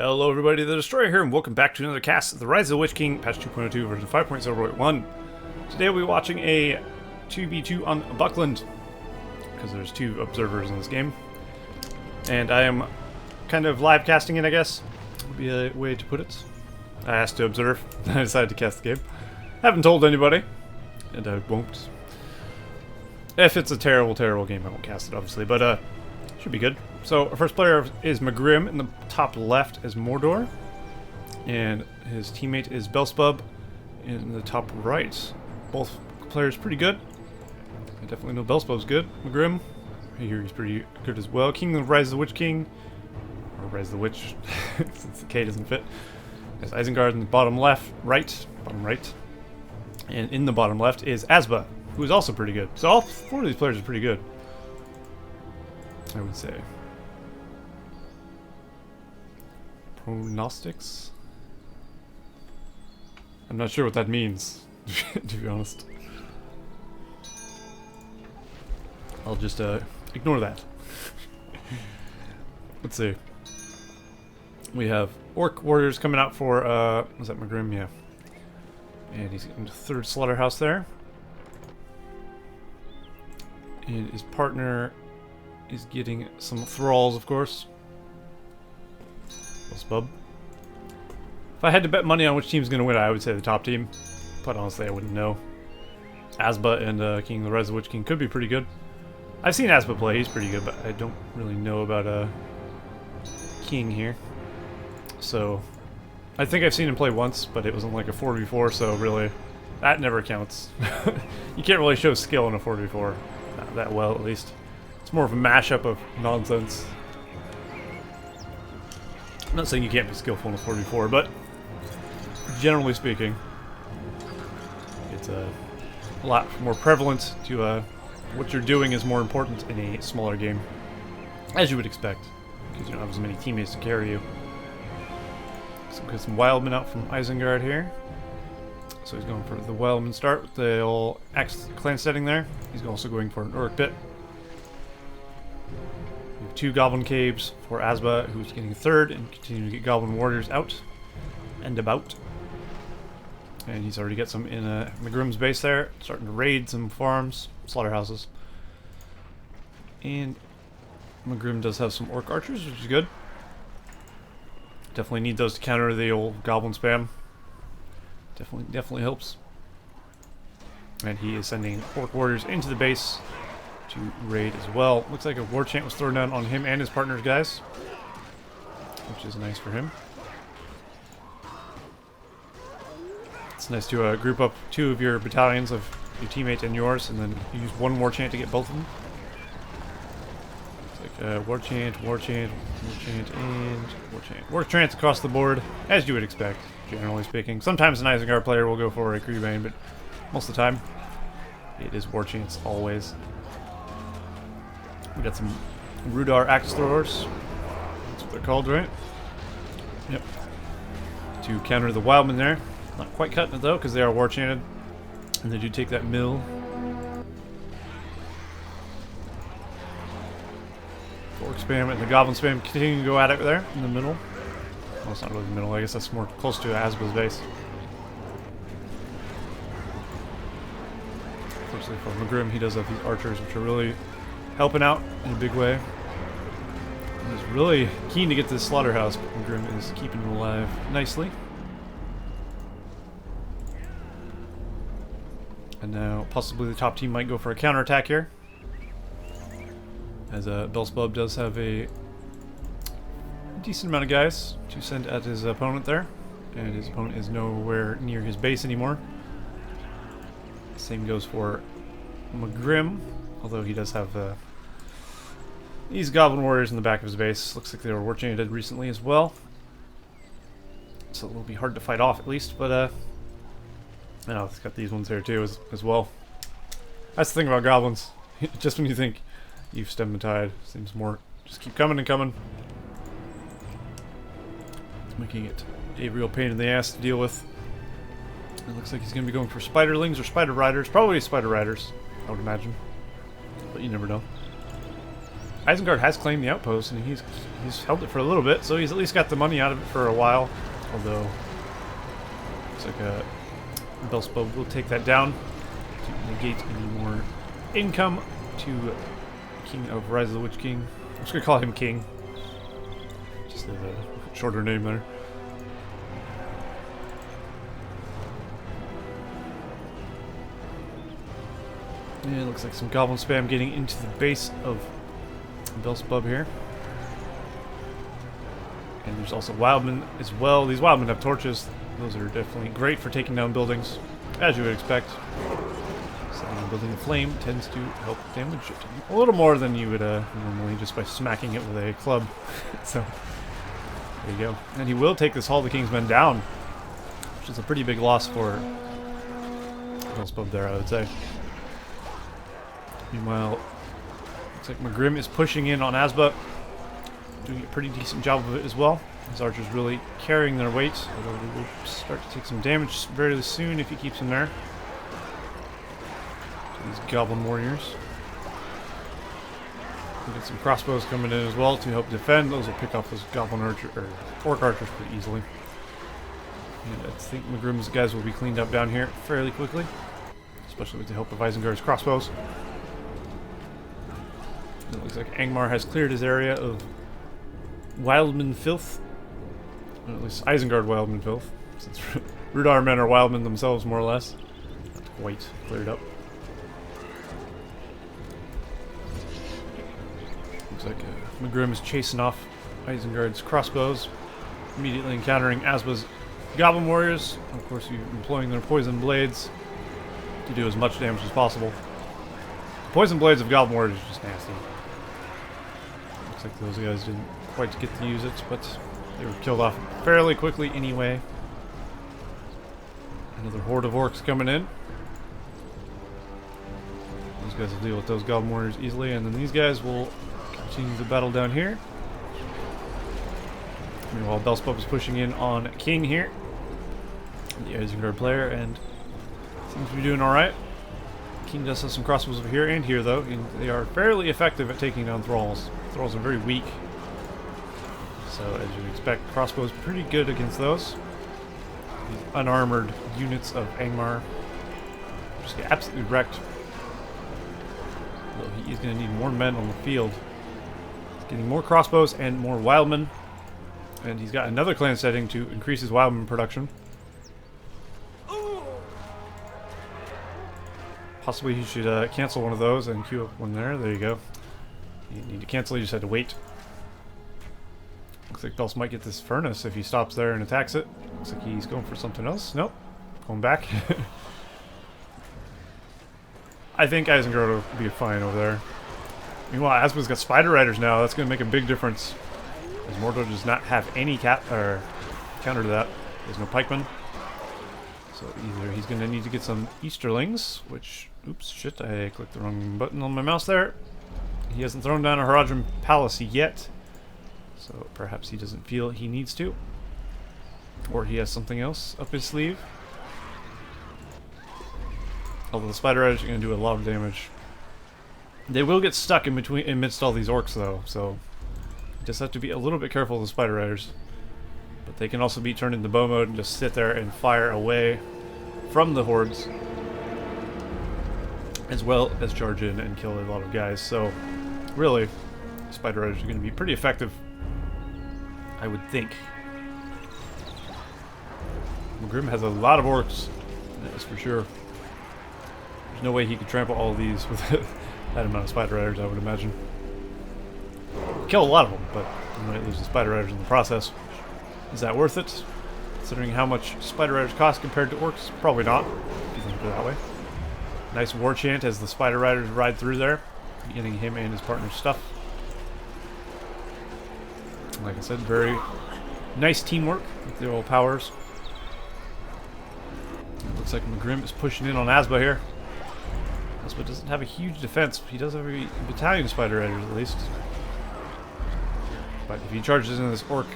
Hello everybody, the Destroyer here, and welcome back to another cast of the Rise of the Witch King, patch 2.02 version 5.0.1. Today we'll be watching a 2v2 on Buckland, because there's two observers in this game. And I am kind of live casting it, I guess, would be a way to put it. I asked to observe, I decided to cast the game. Haven't told anybody, and I won't. If it's a terrible, terrible game, I won't cast it, obviously, but should be good. So, our first player is Megrim. In the top left is Mordor. And his teammate is Belsebub in the top right. Both players pretty good. I definitely know Belsebub's good. Megrim, I hear he's pretty good as well. King of Rise of the Witch King. Or Rise of the Witch, since the K doesn't fit. There's Isengard in the bottom left. Bottom right. And in the bottom left is Asba, who is also pretty good. So all four of these players are pretty good, I would say. Pronostics? I'm not sure what that means, to be honest. I'll just ignore that. Let's see. We have Orc Warriors coming out for, was that Megrim? Yeah. And he's in the third slaughterhouse there. And his partner is getting some thralls, of course. Bub. If I had to bet money on which team's going to win, I would say the top team. But honestly, I wouldn't know. Asba and King of the Rise of the Witch King could be pretty good. I've seen Asba play, he's pretty good, but I don't really know about King here. So, I think I've seen him play once, but it wasn't like a 4v4, so really, that never counts. You can't really show skill in a 4v4, not that well at least. It's more of a mashup of nonsense. I'm not saying you can't be skillful in a 4v4, but generally speaking, it's a lot more prevalent to what you're doing is more important in a smaller game, as you would expect, because you don't have as many teammates to carry you. So we got some Wildmen out from Isengard here. So he's going for the Wildman start with the old Axe clan setting there. He's also going for an Uruk Bit. We have two Goblin Caves for Asba, who's getting third, and continuing to get Goblin Warriors out and about. And he's already got some in Megrim's base there, starting to raid some farms, slaughterhouses. And Megrim does have some Orc Archers, which is good. Definitely need those to counter the old Goblin spam. Definitely helps. And he is sending Orc Warriors into the base to raid as well. Looks like a war chant was thrown down on him and his partner's guys, which is nice for him. It's nice to group up two of your battalions of your teammate and yours, and then use one war chant to get both of them. It's like war chant, and war chant. War chants across the board, as you would expect, generally speaking. Sometimes an Isengard player will go for a Creebane, but most of the time, it is war chants always. We got some Rudar Axe Throwers. That's what they're called, right? Yep. To counter the Wildmen there. Not quite cutting it though, because they are war chanted. And they do take that mill. Orc spam and the Goblin spam continue to go at it there in the middle. Well, it's not really the middle, I guess that's more close to Asba's base. Fortunately for Megrim, he does have these archers, which are really helping out in a big way. He's really keen to get to this slaughterhouse, but Megrim is keeping him alive nicely. And now possibly the top team might go for a counterattack here, as Belsebub does have a decent amount of guys to send at his opponent there, and his opponent is nowhere near his base anymore. Same goes for Megrim, although he does have these Goblin Warriors in the back of his base. Looks like they were war chanted recently as well, so it will be hard to fight off at least, but I know it's got these ones here too as well. That's the thing about Goblins. Just when you think you've stemmed the tide, seems more just keep coming and coming. It's making it a real pain in the ass to deal with. It looks like he's going to be going for Spiderlings or Spider Riders. Probably Spider Riders, I would imagine. But you never know. Isengard has claimed the outpost, and he's held it for a little bit, so he's at least got the money out of it for a while. Although, looks like Belsebub will take that down to negate any more income to King of Rise of the Witch King. I'm just gonna call him King. Just a shorter name there. Yeah, it looks like some goblin spam getting into the base of Belsebub here. And there's also wildmen as well. These wildmen have torches. Those are definitely great for taking down buildings, as you would expect. Setting a building aflame tends to help damage it a little more than you would normally just by smacking it with a club. So, there you go. And he will take this Hall of the King's Men down, which is a pretty big loss for Belsebub there, I would say. Meanwhile, looks like Megrim is pushing in on Asba, doing a pretty decent job of it as well. His archers really carrying their weight, although they will start to take some damage very soon if he keeps them there. So these goblin warriors. We'll get some crossbows coming in as well to help defend. Those will pick off those goblin archer or orc archers pretty easily. And I think Megrim's guys will be cleaned up down here fairly quickly, especially with the help of Isengard's crossbows. It looks like Angmar has cleared his area of wildman filth. Or at least Isengard wildman filth, since Rudar men are wildmen themselves, more or less. Not quite cleared up. Looks like Megrim is chasing off Isengard's crossbows, immediately encountering Asba's goblin warriors. Of course, employing their poison blades to do as much damage as possible. The poison blades of goblin warriors is just nasty. Looks like those guys didn't quite get to use it, but they were killed off fairly quickly anyway. Another horde of orcs coming in. Those guys will deal with those goblin warriors easily, and then these guys will continue the battle down here. Meanwhile, Belsebub is pushing in on King here, the Isengard player, and seems to be doing alright. King does have some crossbows over here and here, though, and they are fairly effective at taking down thralls. Thralls are very weak, so as you'd expect, crossbows pretty good against those. These unarmored units of Angmar just get absolutely wrecked. Though he is going to need more men on the field. He's getting more crossbows and more wildmen, and he's got another clan setting to increase his wildman production. Possibly he should cancel one of those and queue up one there. There you go. You need to cancel, you just had to wait. Looks like Bels might get this furnace if he stops there and attacks it. Looks like he's going for something else. Nope. Going back. I think Isengard will be fine over there. Meanwhile, Asba's got spider riders now. That's going to make a big difference, as Mordor does not have any counter to that. There's no pikemen. So either he's going to need to get some Easterlings, which, oops, shit, I clicked the wrong button on my mouse there. He hasn't thrown down a Haradrim Palace yet, so perhaps he doesn't feel he needs to. Or he has something else up his sleeve. Although the spider riders are going to do a lot of damage. They will get stuck in between, amidst all these orcs, though, so you just have to be a little bit careful of the spider riders. But they can also be turned into bow mode and just sit there and fire away from the hordes, as well as charge in and kill a lot of guys. So really, spider riders are going to be pretty effective, I would think. Megrim has a lot of orcs, that's for sure. There's no way he could trample all of these with that amount of spider riders, I would imagine. Kill a lot of them, but you might lose the spider riders in the process. Is that worth it? Considering how much spider riders cost compared to orcs? Probably not, if you think of it that way. Nice war chant as the spider riders ride through there, getting him and his partner's stuff. Like I said, very nice teamwork with the old powers. It looks like Megrim is pushing in on Asba here. Asba doesn't have a huge defense. He does have a battalion of spider riders at least. But if he charges into this orc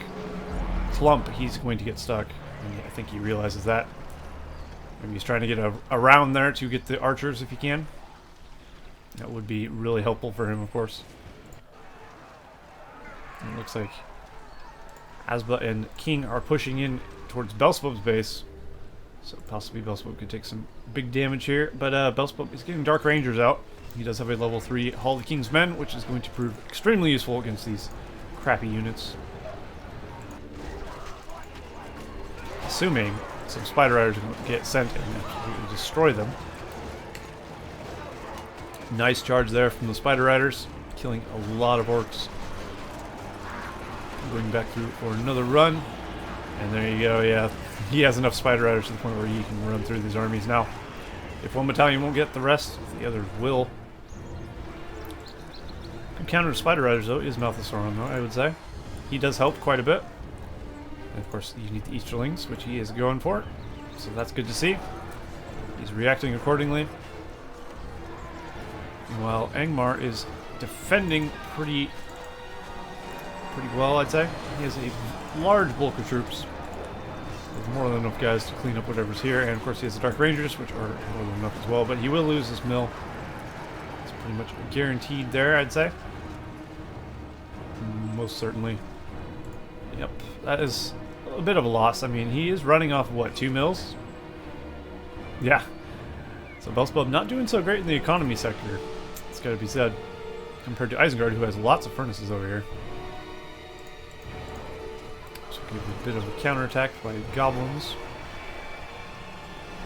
clump, he's going to get stuck. And I think he realizes that. Maybe he's trying to get around there to get the archers if he can. That would be really helpful for him, of course. It looks like Asba and King are pushing in towards Belsebub's base. So possibly Belsebub could take some big damage here. But Belsebub is getting Dark Rangers out. He does have a level 3 Hall of the King's Men, which is going to prove extremely useful against these crappy units. Assuming some Spider Riders get sent and absolutely destroy them. Nice charge there from the Spider Riders, killing a lot of orcs. Going back through for another run. And there you go, yeah. He has enough Spider Riders to the point where he can run through these armies now. If one battalion won't get the rest, the others will. Good counter to Spider Riders, though, is Mouth of Sauron, though, I would say. He does help quite a bit. And of course, you need the Easterlings, which he is going for. So that's good to see. He's reacting accordingly. While Angmar is defending pretty well, I'd say. He has a large bulk of troops. There's more than enough guys to clean up whatever's here. And of course, he has the Dark Rangers, which are more than enough as well. But he will lose this mill. It's pretty much guaranteed there, I'd say. Most certainly. Yep, that is a bit of a loss. I mean, he is running off, what, 2 mills? Yeah. So Belsebub not doing so great in the economy sector. It's got to be said. Compared to Isengard, who has lots of furnaces over here. So give a bit of a counterattack by Goblins.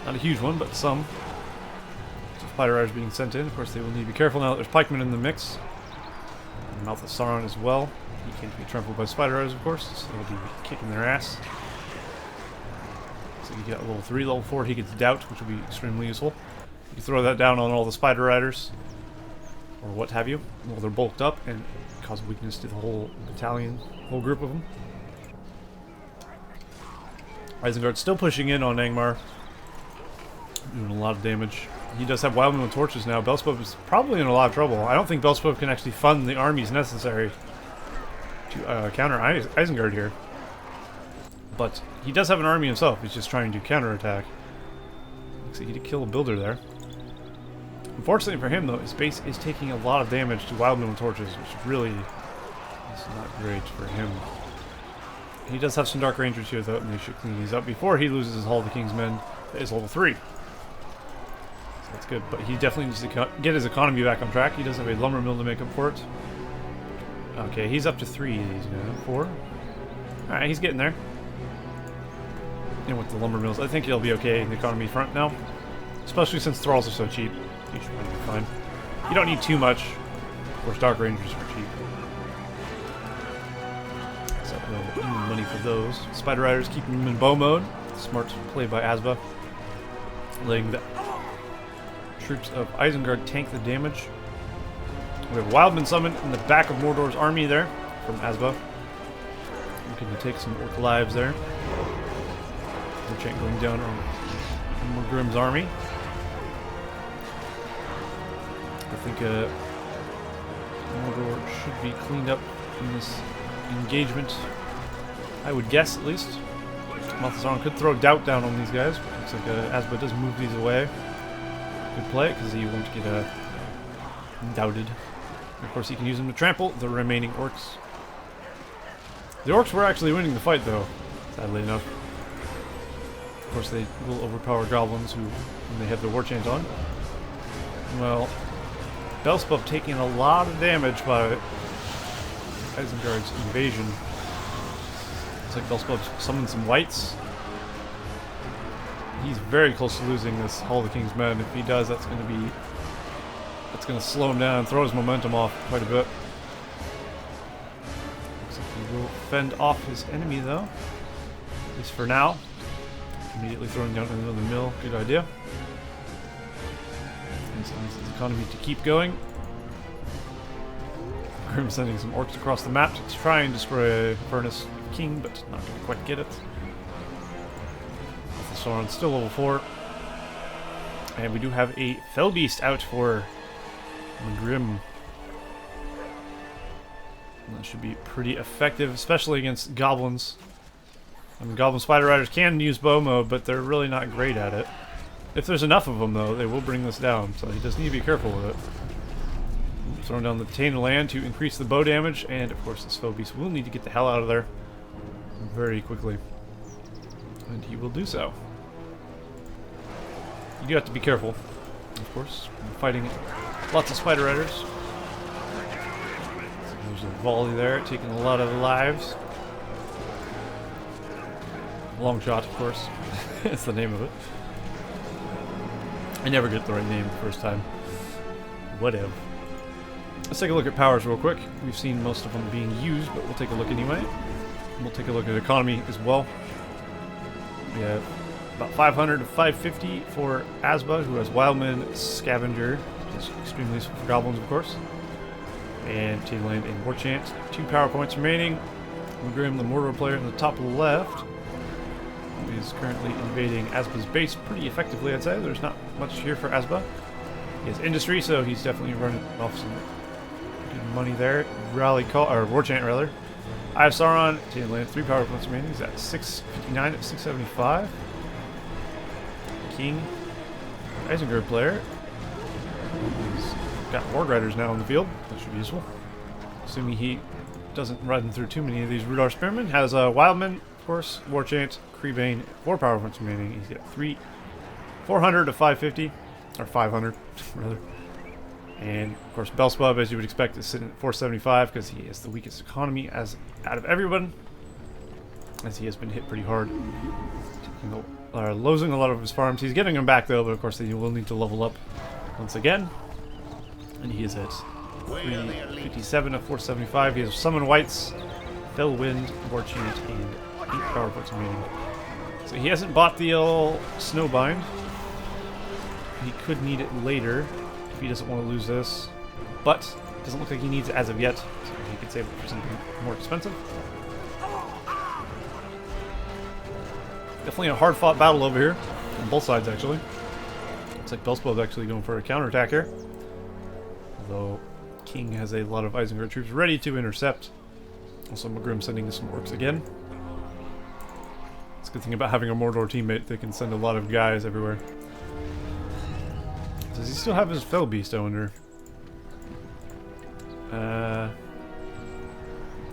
Not a huge one, but some. So Spider Riders being sent in. Of course, they will need to be careful now that there's pikemen in the mix. And Mouth of Sauron as well. He can't be trampled by Spider Riders, of course, so they'll be kicking their ass. So you get level 3, level 4, he gets Doubt, which will be extremely useful. You can throw that down on all the Spider Riders, or what have you, while they're bulked up, and cause weakness to the whole battalion, whole group of them. Isengard's still pushing in on Angmar, doing a lot of damage. He does have Wildmen with torches now. Belsebub is probably in a lot of trouble. I don't think Belsebub can actually fund the armies necessary to counter Isengard here. But he does have an army himself. He's just trying to counterattack. Looks like he did kill a builder there. Unfortunately for him, though, his base is taking a lot of damage to Wildmen with torches, which really is not great for him. He does have some Dark Rangers here, though, and they should clean these up before he loses his Hall of the King's Men. That is level 3. So that's good, but he definitely needs to get his economy back on track. He does have a lumber mill to make up for it. Okay, he's up to 3 of these now. 4? Alright, he's getting there. And with the lumber mills, I think he'll be okay in the economy front now. Especially since thralls are so cheap. He should probably be fine. You don't need too much. Of course, Dark Rangers are cheap. So no money for those. Spider Riders keeping them in bow mode. Smart play by Asba. Letting the troops of Isengard tank the damage. We have Wildmen summoned in the back of Mordor's army there from Asba. Looking to take some orc lives there. Enchant going down on Megrim's army. I think Mordor should be cleaned up in this engagement. I would guess, at least. Mouth of Sauron could throw Doubt down on these guys, but looks like Asba does move these away. Good play, because he won't get doubted. Of course, he can use them to trample the remaining orcs. The orcs were actually winning the fight, though, sadly enough. Of course, they will overpower goblins when they have their war chant on. Well, Belsebub taking a lot of damage by Isengard's invasion. Looks like Belsebub summoned some whites. He's very close to losing this Hall of the King's Men. If he does, that's going to slow him down and throw his momentum off quite a bit. Looks like he will fend off his enemy, though. At least for now. Immediately throwing down another mill. Good idea. And so his economy to keep going. Grim sending some orcs across the map to try and destroy a Furnace King, but not going to quite get it. Sauron's still level 4. And we do have a Fell Beast out for Megrim. That should be pretty effective, especially against goblins. I mean, Goblin Spider Riders can use bow mode, but they're really not great at it. If there's enough of them, though, they will bring this down, so he does need to be careful with it. Throwing down the Tainted Land to increase the bow damage, and of course this foe beast will need to get the hell out of there very quickly. And he will do so. You do have to be careful, of course. You're fighting lots of spider riders. So there's a volley there, taking a lot of lives. Long shot, of course. That's the name of it. I never get the right name the first time. Whatever. Let's take a look at powers real quick. We've seen most of them being used, but we'll take a look anyway. We'll take a look at economy as well. We have about 500 to 550 for Asba, who has Wildman, Scavenger, which is extremely useful for Goblins, of course. And Tainted Land and War Chant. 2 power points remaining. Megrim, the Mordor player in the top left, who is currently invading Asba's base pretty effectively, I'd say. There's not much here for Asba. He has industry, so he's definitely running off some good money there. Rally call, or War Chant rather. I have Sauron, Tainted Land, 3 power points remaining. He's at 659 at 675. King, Isengard player. He's got Horde Riders now in the field. That should be useful. Assuming he doesn't run through too many of these Rudar Spearmen. Has Wildman, of course, War Chant, Creebane, 4 power points remaining. He's got 400 to 550. Or 500, rather. And, of course, Belsebub, as you would expect, is sitting at 475 because he has the weakest economy as out of everyone. As he has been hit pretty hard. Losing a lot of his farms. He's getting them back, though, but of course he will need to level up once again. And he is at 357 of 475. He has Summon Whites, Fell Wind, War Chant, and 8 power points remaining. So he hasn't bought the Snowbind. He could need it later if he doesn't want to lose this, but it doesn't look like he needs it as of yet, so he could save it for something more expensive. Definitely a hard-fought battle over here, on both sides actually. Looks like Belsebub actually going for a counterattack here, although King has a lot of Isengard troops ready to intercept. Also Megrim sending in some orcs again. It's a good thing about having a Mordor teammate, they can send a lot of guys everywhere. Does he still have his Fell Beast, I wonder?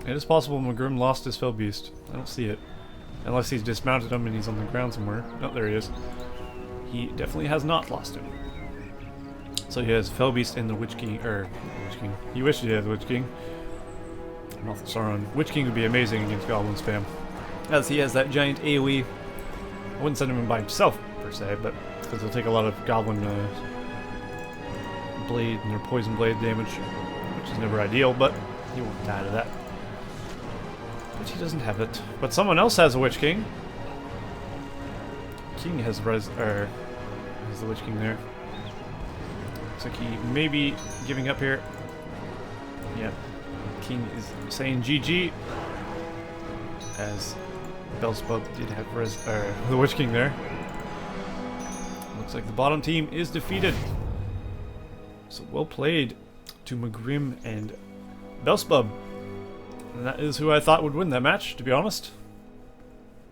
It is possible Megrim lost his Fell Beast. I don't see it. Unless he's dismounted him and he's on the ground somewhere. No, there he is. He definitely has not lost him. So he has Fell Beast and the Witch King, Witch King. He wished he had the Witch King. Not the Sauron. Witch King would be amazing against Goblin spam. As he has that giant AoE. I wouldn't send him in by himself, per se, but because he'll take a lot of Goblin blade and their poison blade damage, which is never ideal, but he won't die to that. But he doesn't have it. But someone else has a Witch King. King has has the Witch King there. Looks like he may be giving up here. Yeah. King is saying GG. As Belsebub did have the Witch King there. Looks like the bottom team is defeated. So well played to Megrim and Belsebub. And that is who I thought would win that match, to be honest.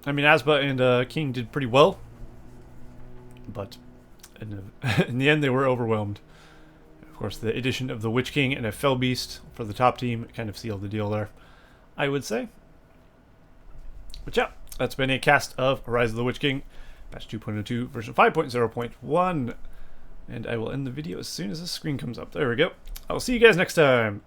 I mean, Asba and King did pretty well. But in the end, they were overwhelmed. Of course, the addition of the Witch King and a Fell Beast for the top team kind of sealed the deal there, I would say. But yeah, that's been a cast of Rise of the Witch King, patch 2.02, version 5.0.1. And I will end the video as soon as the screen comes up. There we go. I will see you guys next time.